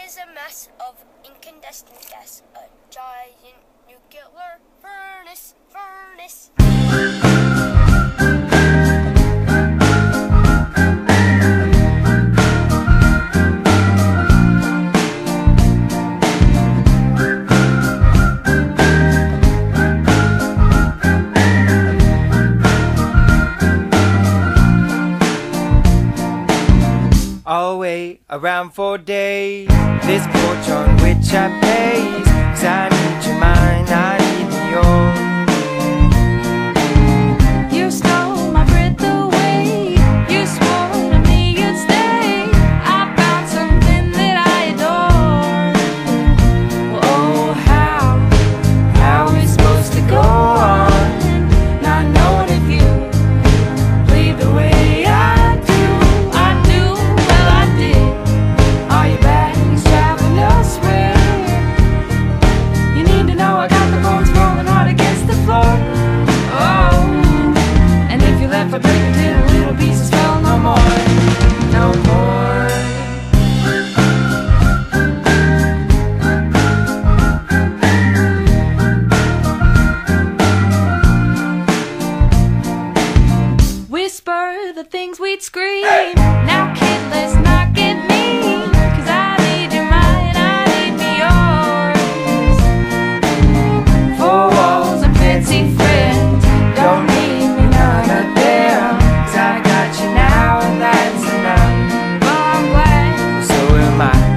is a mass of incandescent gas, a giant nuclear furnace. I'll wait around for days, this porch on which I pace, 'cause I need your mind, I need yours. You stole my breath away, you swore to me you'd stay. I found something that I adore. Well, oh, how are we supposed to go on, not knowing if you bleed the way for breaking till little pieces fell no more, no more. Whisper the things we'd scream. Now kid, let's not get mean, 'cause I need your mind, I need me yours. Four walls and fancy friends don't need me none of them.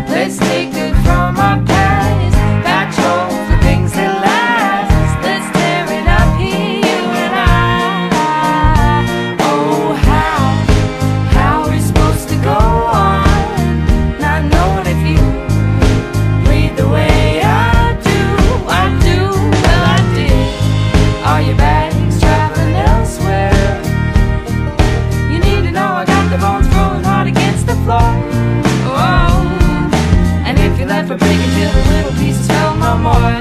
Let's take good from our past, patch holes for things that last. Let's tear it up here, you and I. Oh, how are we supposed to go on, not knowing if you bleed the way I do, well I did. Are your bags traveling elsewhere? You need to know I got the bones rolling hard against the floor. For breaking till the little pieces fell no more,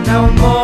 no more.